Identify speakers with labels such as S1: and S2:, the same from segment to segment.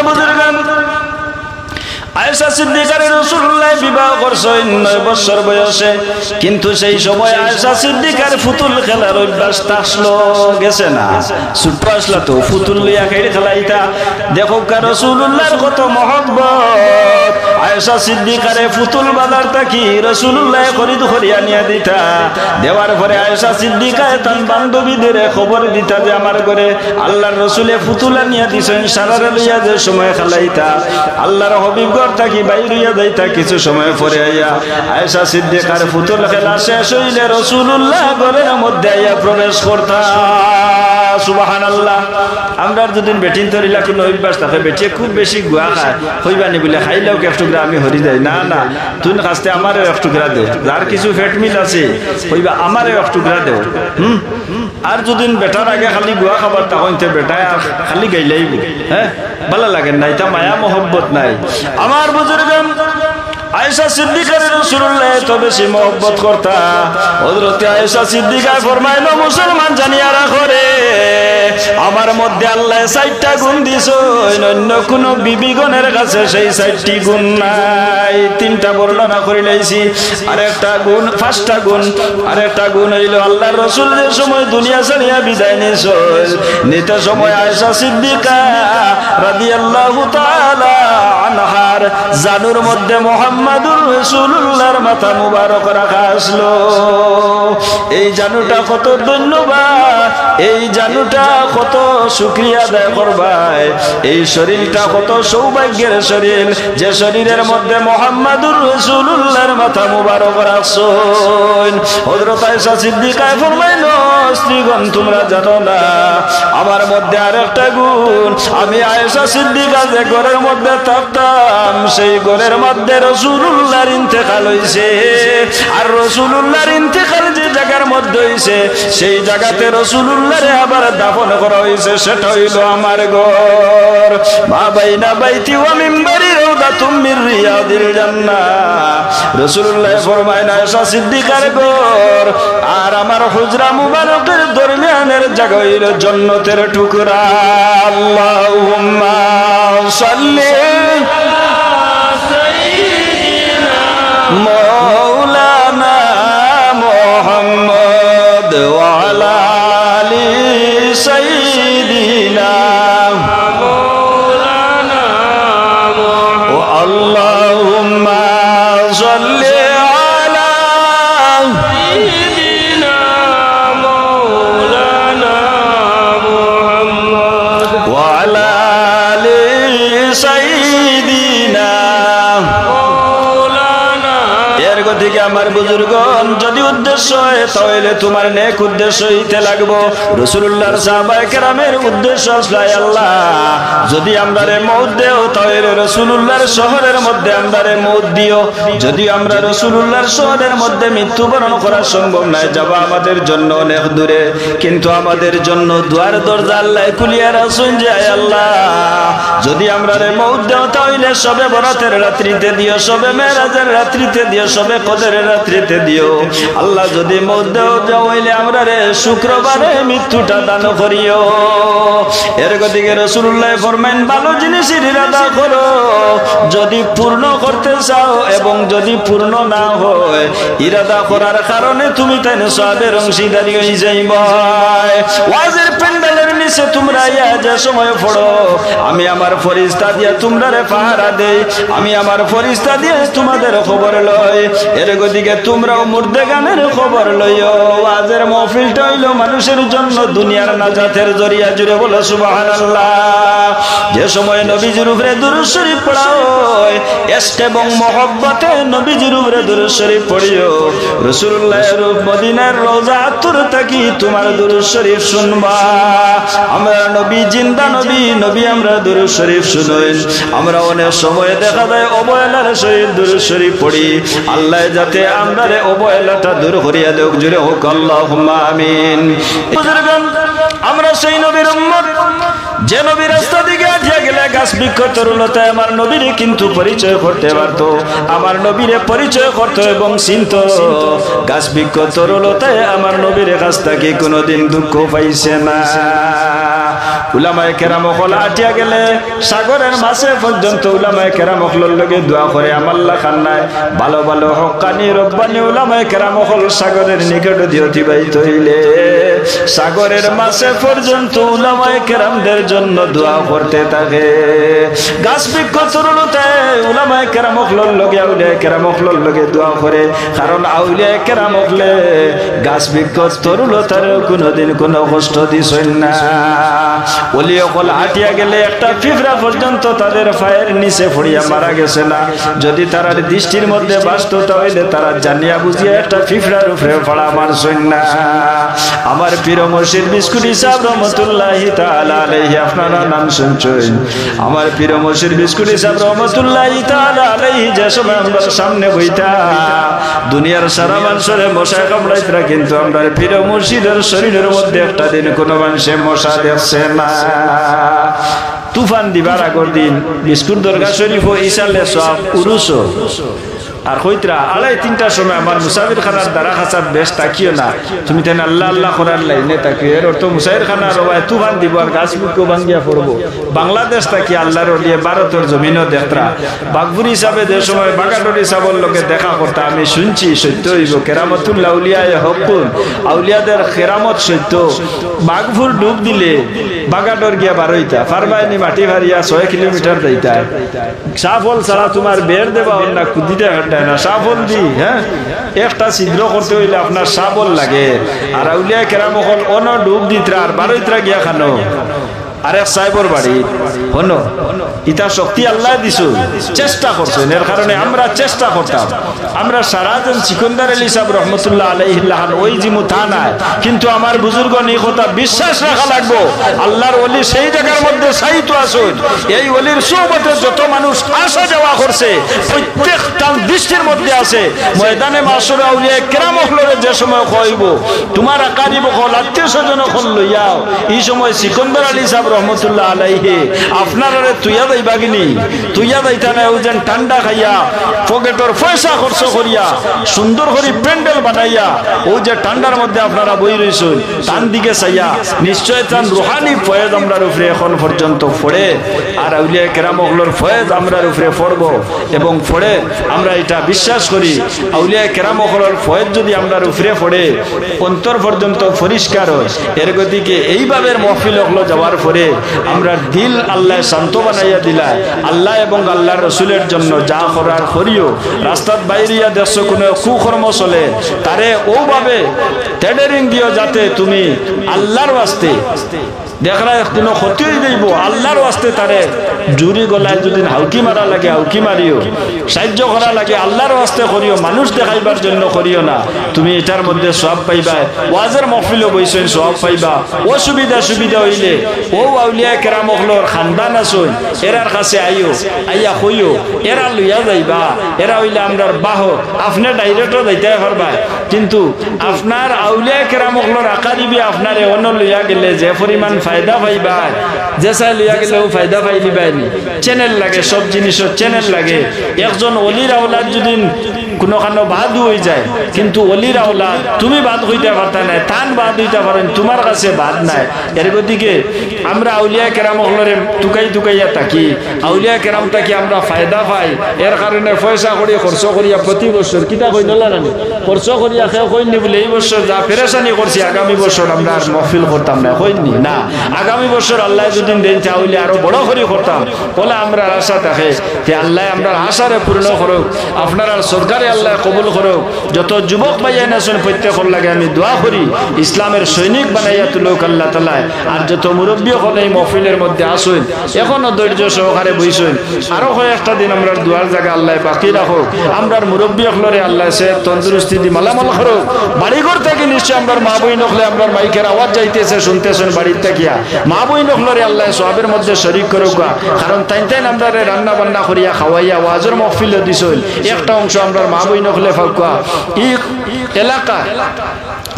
S1: বুজুর্গ আয়েশা সিদ্দিকার রাসূলুল্লাহ বিবাহ করছেন 9 বছর বয়সে কিন্তু সেই সময় আয়েশা সিদ্দিকার ফুতুল খেলার অভ্যাস আসলো গেছে না ছোট আসলা তো ফুতুল লইয়া খেলাইতা দেখো কা রাসূলুল্লাহর কত মহব্বত আয়েশা সিদ্দিকারে ফুতুল বাজারটা কি রাসূলুল্লাহ খরিদ করিয়া নিয়ে দিতা দেওয়ার পরে আয়েশা সিদ্দিকা তার বান্ধবীদের খবর দিতা যে আমার ঘরে আল্লাহর রাসূলে ফুতুল নিয়ে দিছেন সারারে লইয়া যে সময় খেলাইতা আল্লাহর হাবিব থাকি বাইরিয়া যাইতা কিছু সময় পরে আইয়া আয়েশা সিদ্দিকার ফুতুল খেলা শেষ হইলে রাসূলুল্লাহ ঘরের মধ্যে আইয়া প্রবেশ করতা সুবহানাল্লাহ আমরা যদি বেটিন তরিলা কোনো অভ্যাস থাকে বেটিয়ে খুব বেশি গুয়া খায় হইবানি বলে খাইলেও এক টুকরা আমি হরি যাই না না তুই কাছতে আমারও এক টুকরা দেও যার কিছু ফেট মিল আছে হইবা আমারও এক টুকরা দেও আর যদি বেটার আগে খালি গুয়া খাবার তখন বেটায় খালি গাইলাইব হ্যাঁ ভালো লাগে না এটা মায়া মোহব্বত নাই আমার বুজুর্গ আয়েশা সিদ্দিকার রাসূলুল্লাহ তো বেশি মহব্বত করতা হযরত আয়েশা সিদ্দিকা ফরমাইলো মুসলমান জানিয়া রাখো রে আমার মধ্যে আল্লাহ 60টা গুণ দিছো অন্য কোন বিবিগণের কাছে সেই 60টি গুণ নাই 3টা বর্ণনা করে লইছি আর একটা গুণ 5টা গুণ আর একটা গুণ হইলো আল্লাহর রাসূল যে সময় দুনিয়া ছাড়িয়া বিদায় নিছো নিতে সময় আয়েশা সিদ্দিকা রাদিয়াল্লাহু তাআলা আনহার জানুর মধ্যে মুহাম্মাদুর রাসূলুল্লাহর মাথা মুবারক রাখা আসলো এই জানুটা কত ধন্যবাদ এই জানুটা কত শুকরিয়া আদায় করবাই এই শরীরটা কত সৌভাগ্যের শরীর যে শরীরের মধ্যে মুহাম্মাদুর রাসূলুল্লাহর মাথা মুবারক রাখছেন হযরত আয়েশা সিদ্দিকা ফরমাইলো স্ত্রীগণ তোমরা জানো না আমার মধ্যে আরেকটা গুণ আমি আয়েশা সিদ্দিকা যে ঘরের মধ্যে থাকতাম সেই ঘরের মধ্যে রাসূলুল্লাহর ইন্তেকাল হইছে আর রাসূলুল্লাহর ইন্তেকাল যে জায়গার মধ্যে হইছে সেই জায়গাতে রাসূলুল্লাহরে আবার দাফন করা হইছে সেটা হইলো আমার ঘর মা বাইনা বাইতি ওয়া মিম্বারি রাউদাতুম মির রিয়াদিল জান্নাহ রাসূলুল্লাহ ফরমায় আয়েশা সিদ্দিকার ঘর আর আমার হুজরা মুবারকের দরমিয়ানের জায়গা হইলো জান্নাতের টুকরা আল্লাহুম্মা সাল্লি مولانا محمد وعلى آل سيدنا مولانا محمد اللهم صل على سيدنا مولانا محمد وعلى آل سيدنا থেকে আমার বুজুর্গণ যদি উদ্দেশ্য হয় তাহলে তোমার নেক উদ্দেশ্য হইতে লাগবো রাসূলুল্লাহর সাহাবায়ে কেরামের উদ্দেশ্য আসলে আল্লাহ যদি আমরারে মউত দেও তাহলে রাসূলুল্লাহর শহরের মধ্যে আমরারে মউত দিও যদি আমরা রাসূলুল্লাহর শহরের মধ্যে মৃত্যুবরণ করা সম্ভব নয় যাব আমাদের জন্য অনেক দূরে কিন্তু আমাদের জন্য দুয়ার দরজা আল্লাহ খুলিয়া রাখছেন যে আল্লাহ যদি আমরারে মউত দেও তাহলে সবে বরাতের রাত্রিতে দিও সবে মেরাজের রাত্রিতে দিও সবে কদরের রাত্রিতে দিও আল্লাহ যদি মউত দেও হইলে আমরারে শুক্রবারে মৃত্যুটা দান করিও এর গতিকে রাসূলুল্লাহ ফরমায়েন ভালো জিনিসের ইরাদা করো যদি পূর্ণ করতে চাও এবং যদি পূর্ণ না হয় ইরাদা করার কারণে তুমি তাই সওয়াবের অংশীদারি হয়ে যাইবা ওয়াজের প্যান্ডেলের নিচে তোমরা ইয়া যে সময় পড়ো আমি আমার ফেরেশতা দিয়া তোমরারে পাহারা দেই আমি আমার ফেরেশতা দিয়ে তোমাদের খবর লই এর গতিকে তোমরাও মুর্দে গানের খবর লইও ওয়াজের মাহফিলটা হইলো মানুষের জন্য দুনিয়ার নাজাতের জরিয়া জুড়ে বলো সুবহানাল্লাহ যে সময় নবীজির উপরে দুরূদ শরীফ পড়া হয় ইশক এবং মহব্বতে নবীজির উপরে দুরূদ শরীফ পড়িও রাসূলুল্লাহর মদিনার রওজা আতর থাকি তোমার দুরূদ শরীফ শুনবা আমরা নবী জিন্দা নবী আমরা দুরূদ শরীফ শুনেন আমরা অনেক সময় দেখা যায় অবহেলার সহিত দুরূদ শরীফ পড়ি আল্লাহ যাতে আমরারে অবহেলাটা দূর করিয়া দেওক জুড়ে হোক আল্লাহুম্মা আমিন বুজুর্গণ আমরা সেই নবীর উম্মত যে নবীর রাস্তা দিকে আটিয়া গেলে গাছ বৃক্ষ তরুলতায় আমার নবীর কিন্তু পরিচয় করতে পারতো আমার নবীরে পরিচয় করতো এবং চিনত গাছ বৃক্ষ তরুলতায় আমার নবীর কাছ থেকে কোনোদিন দুঃখ পাইছে না উলামায়ে কেরাম হল আটিয়া গেলে সাগরের মাছে পর্যন্ত উলামায়ে কেরাম হলের লগে দোয়া করে আমাল্লা খান্নায় ভালো ভালো হক্কানি রব্বানি উলামায়ে কেরাম হল সাগরের নিকট দিয়ে অতিবাহিত হইলে সাগরের মাছে পর্যন্ত উলামায়ে কেরামদের জন্য দোয়া করতে থাকে। গাছ বৃক্ষ তরুণতে উলামায়ে কেরাম হলের লগে আউলিয়ায়ে কেরাম হলের লগে দোয়া করে, কারণ আউলিয়ায়ে কেরাম হলে গাছ বৃক্ষ তরুণতার কোনোদিন কোনো কষ্ট দিছেন না। ওলি হল হাঁটিয়া গেলে একটা পিঁপড়া পর্যন্ত তাদের পায়ের নিচে পড়িয়া মারা গেছে না। যদি তারা দৃষ্টির মধ্যে বাঁচত তাহলে তারা জানিয়া বুঝিয়া একটা পিঁপড়ার উপরে পড়া মারছেন না। আমার পীর মুর্শিদ বিস্কুটি সাহেব রহমতুল্লাহি তাআলা আলাইহি, আপনারা নাম শুনছেন। আমার পীর মুর্শিদ বিস্কুটি সাহেব রহমতুল্লাহি তাআলা আলাইহি যে সময় আমরা সামনে বইতা দুনিয়ার সারা মানুষের মশা কামড়াইতরা, কিন্তু আমরা পীর মুর্শিদের শরীরের মধ্যে একটা দিন কোনো মানুষে মশা দেখছে না। তুফান দিবার আগর দিন বিস্কুট দরগা শরীফ ইসালে সব উরুস আর হইতরা 2:30টার সময় আমার মুসাফির খানার দ্বারা খাসার বেশ তাকিও না, তুমি তেন আল্লাহ আল্লাহ করার লাইনে তাকিও। এর অর্থ মুসাফির খানার রবায় তুফান দিব আর গাছ বুকো ভাঙ্গিয়া পড়বো। বাংলাদেশ তাকি আল্লাহর ওলিয়ে ভারতের জমিনও দেখরা বাগপুর হিসাবে যে সময় বাগাডর হিসাবের লোকে দেখা করতা আমি শুনছি সত্য হইব। কেরামতুল্লাহ আউলিয়ায়ে হকুন, আউলিয়াদের কেরামত সত্য। বাগপুর ডুব দিলে বাগাডর গিয়া বারইতা ফারবাইনি মাটি ভারিয়া 6 কিলোমিটার যাইতা। সাফল ছাড়া তোমার বের দেবা না কুদিতে না, সাফল দি হ্যাঁ একটা ছিদ্র করতে হইলে আপনার সাফল লাগে। আর আউলিয়া কেরাম হল অন ডুব দিতরা আর বারইতরা গিয়া খানো আরেক সাহেবর বাড়ি হনো। ইটা শক্তি আল্লাহ দিছু, চেষ্টা করছেন। এর কারণে আমরা চেষ্টা করতাম। আমরা সারাজন সিকন্দার আলী সাহেব রহমতুল্লাহ আলাইহিল্লাহ ওই জিমু তা নাই, কিন্তু আমার বুজুর্গ নিয়ে কথা বিশ্বাস রাখা লাগবো। আল্লাহর ওলি সেই জায়গার মধ্যে সাহিত্য আসুন। এই ওলির সোহবতে যত মানুষ আসা যাওয়া করছে প্রত্যেক তার দৃষ্টির মধ্যে আছে। ময়দানে মাসুর আউলিয়া কেরাম হলরে যে সময় কইব তোমার আকারিব হল আত্মীয় স্বজন হল লইয়াও, এই সময় সিকন্দর আলী সাহেব রহমতুল্লাহ আলাইহি আপনারা তুইয়া যাই বাগিনি তুইয়া যাইতা না ওই যেন ঠান্ডা খাইয়া পকেটর পয়সা খরচ করিয়া সুন্দর করে প্যান্ডেল বানাইয়া ওই যে ঠান্ডার মধ্যে আপনারা বই রইছেন তান দিকে চাইয়া নিশ্চয় তান রুহানি ফয়েজ আমরার উপরে এখন পর্যন্ত পড়ে। আর আউলিয়া কেরাম হলর ফয়েজ আমরার উপরে পড়ব এবং পড়ে আমরা এটা বিশ্বাস করি আউলিয়া কেরাম হলর ফয়েজ যদি আমরার উপরে পড়ে অন্তর পর্যন্ত পরিষ্কার হয়। এর গতিকে এইভাবে মহফিল হলো যাওয়ার পরে আমরা দিল আল্লাহ শান্ত বানাইয়া দিলা আল্লাহ এবং আল্লাহর রসুলের জন্য যা করার করিও। রাস্তার বাইরিয়া দেশ কোনো কুকর্ম চলে তারে ওভাবে টেডারিং দিও যাতে তুমি আল্লাহর ওয়াস্তে দেখরা কোনো ক্ষতি দেব আল্লাহর ওয়াস্তে তারে জুরি গলায় যদি হাউকি মারা লাগে হাউকি মারিও, সাহায্য করা লাগে আল্লাহর ওয়াস্তে করিও, মানুষ দেখাইবার জন্য করিও না। তুমি এটার মধ্যে সওয়াব পাইবা। ওয়াজের মাহফিলও বইছেন সওয়াব পাইবা। অসুবিধা সুবিধা হইলে ও আউলিয়া কেরাম হলর খানদান আসুন এরার কাছে আইও, আইয়া কইও, এরা লইয়া যাইবা। এরা হইলে আমরার বাহ আপনি ডাইরেক্টও যাইতে পারবা, কিন্তু আপনার আউলিয়া কেরাম হলর আকারিবি আপনারে অন্য লইয়া গেলে যে পরিমাণ ফায়দা পাইবা যে চাই লইয়া গেলেও ফায়দা পাই দিবাইনি। চ্যানেল লাগে, সব জিনিসের চ্যানেল লাগে। একজন অলির আওলাদ যদি কোনো কারণে বাদ হয়ে যায়, কিন্তু অলির আওলাদ তুমি বাদ হইতে পারতা নাই, তান বাদ হইতে পারেন, তোমার কাছে বাদ নাই। এর গতিকে আমরা আউলিয়া কেরাম হলরে টুকাইয়া থাকি, আউলিয়া কেরাম থাকি আমরা ফায়দা পাই। এর কারণে পয়সা করি খরচ করিয়া প্রতি বছর কিতা কই নলা রানি খরচ করিয়া খেয়ে কইনি বলে এই বছর যা পেরেশানি করছি আগামী বছর আমরা আর মহফিল করতাম না, কইনি না। আগামী বছর আল্লাহ যদি দেন চাইলে আরো বড় করে করতাম বলে আমরা আশা থাকে যে আল্লাহ আমরা আশারে পূর্ণ করুক, আপনার আর সরকারে আল্লাহ কবুল করুক। যত যুবক ভাইয়া আছেন প্রত্যেকের লাগে আমি দোয়া করি ইসলামের সৈনিক বানাইয়া তুলুক আল্লাহ তাআলা। আর যত মুরব্বী হল এই মহফিলের মধ্যে আসুন, এখনো ধৈর্য সহকারে বইছেন, আরো কয়েকটা দিন আমরা দুয়ার জায়গা আল্লাহ বাকি রাখুক। আমরার মুরব্বী হলরে আল্লাহ সে তন্দুরুস্তি দি মালামাল করুক। বাড়িঘর থেকে নিশ্চয় আমরা মা বই নকলে আমরা মাইকের আওয়াজ যাইতেছে শুনতেছেন বাড়ির থাকিয়া, মা বই নকলরে আল্লাহ সবের মধ্যে শরিক করুক। কারণ তাই আমরা রান্না বান্না করিয়া খাওয়াইয়া ওয়াজের মহফিলে দিছিল একটা অংশ আমরা মা বই নকলে ফাঁকুয়া। ই এলাকা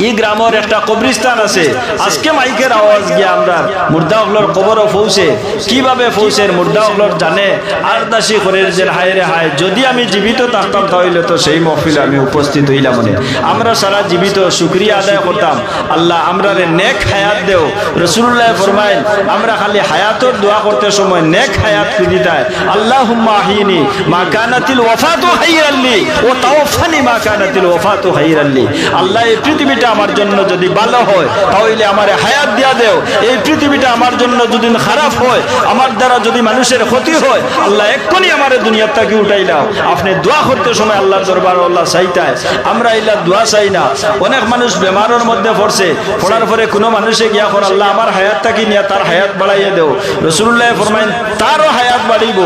S1: এই গ্রামের একটা কবরস্থান আছে আজকে মাইকের আওয়াজ গিয়া আমরা মুর্দা হলর কবরও পৌঁছে কিভাবে পৌঁছে মুর্দা হলর জানে আর দাসী করে যে হায় রে হায় যদি আমি জীবিত থাকতাম তাহলে তো সেই মহফিলে আমি উপস্থিত হইলাম মনে আমরা সারা জীবিত শুকরিয়া আদায় করতাম আল্লাহ আমরা রে নেক হায়াত দেও রাসূলুল্লাহ ফরমায় আমরা খালি হায়াতর দোয়া করতে সময় নেক হায়াত দিতায় আল্লাহুম্মা আহিনি মা কানাতিল ওয়াফাতু খায়রাল লি ওয়া তাওফানি মা কানাতিল ওয়াফাতু খায়রাল লি আল্লাহ এই পৃথিবীটা আমার জন্য যদি ভালো হয় তাহলে আমারে হায়াত দিয়া দেও এই পৃথিবীটা আমার জন্য যদি খারাপ হয় আমার দ্বারা যদি মানুষের ক্ষতি হয় আল্লাহ এক্ষুনি আমারে দুনিয়া থেকে উঠাই দাও আপনি দোয়া করতে সময় আল্লাহর দরবারে আল্লাহ চাইতায় আমরা ইলা দোয়া চাই না অনেক মানুষ বেমারের মধ্যে পড়ছে পড়ার পরে কোনো মানুষে গিয়া কর আল্লাহ আমার হায়াতটাকে নিয়ে তার হায়াত বাড়াইয়া দেও রাসূলুল্লাহ ফরমাইন তারও হায়াত বাড়িব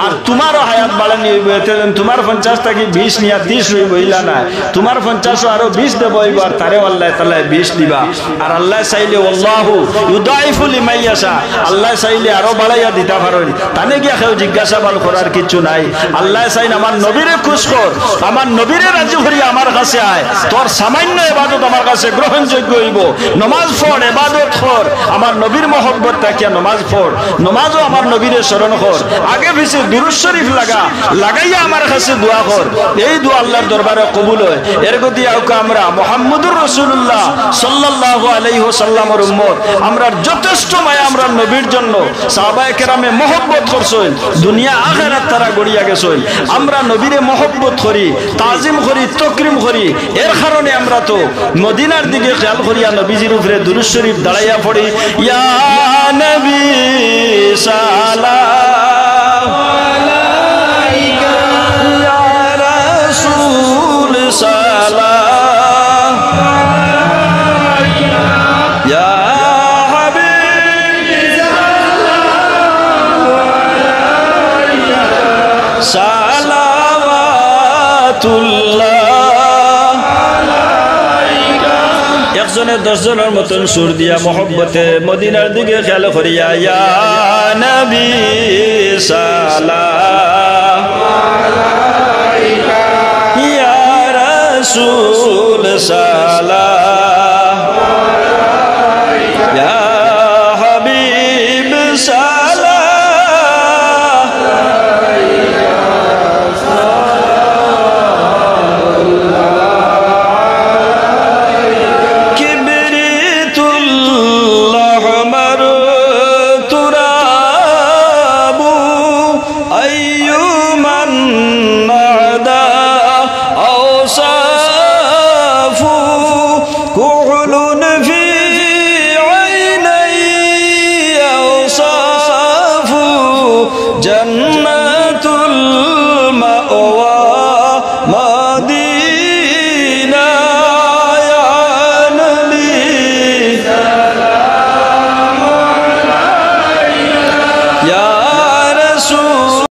S1: আর তোমারও হায়াত বাড়ানি হইব এতে তোমার 50 থেকে 20 নিয়া 30 হইব ইলা না তোমার 50 আরো 20 দেব হইব আর তারে আল্লাহ তাআলা 20 দিবা আর আল্লাহ চাইলে আল্লাহু ইউদাইফু লিমান ইয়াশা আল্লাহ চাইলে আরো বাড়াইয়া দিতে পারেন তানে গিয়া কেউ জিজ্ঞাসাবাদ করার কিছু নাই আল্লাহ চাইন আমার নবীরে খুশ কর আমার নবীরে রাজি করি আমার কাছে আয় তোর সামান্য ইবাদত আমার কাছে গ্রহণযোগ্য হইব নামাজ পড় ইবাদত কর আমার নবীর মহব্বত তাকিয়া নামাজ পড় নামাজও আমার নবীরে স্মরণ কর আগে পিছে দুরূদ শরীফ লাগাইয়া আমার কাছে দোয়া কর এই দোয়া আল্লাহর দরবারে কবুল হয় এর গতি আউকা আমরা মুহাম্মদুর রাসূলুল্লাহ সাল্লাল্লাহু আলাইহি ওয়াসাল্লামের উম্মত আমরা যথেষ্ট মায়া আমরা নবীর জন্য সাহাবায়ে কেরামে মহব্বত করছেন দুনিয়া আখিরাত তারা গড়িয়া গেছেন আমরা নবীরে মহব্বত করি তাজিম করি তাকরীম করি এর কারণে আমরা তো মদিনার দিকে খেয়াল করিয়া নবীজির উপরে দুরূদ শরীফ দাঁড়াইয়া পড়ি ইয়া নবী সালাম আলাইকা ইয়া রাসূল সালাম আলাইকা ইয়া হাবিব সালাওয়াতুল্লাহ আলাইকা একজনে 10 জনের মতন সুর দিয়া মহব্বতে মদিনার দিকে খেয়াল করিয়া ইয়া নবী সালাম আলাইকা ইয়া রাসূল সালাম আলাইকা ইয়া হাবিব সালাম আলাইকা কিবরিতুল্লাহ মারতুরাবু আইয়ুমান নাদা আওসাফু কুহুলুন ফি আইনাই আওসাফু জান্নাত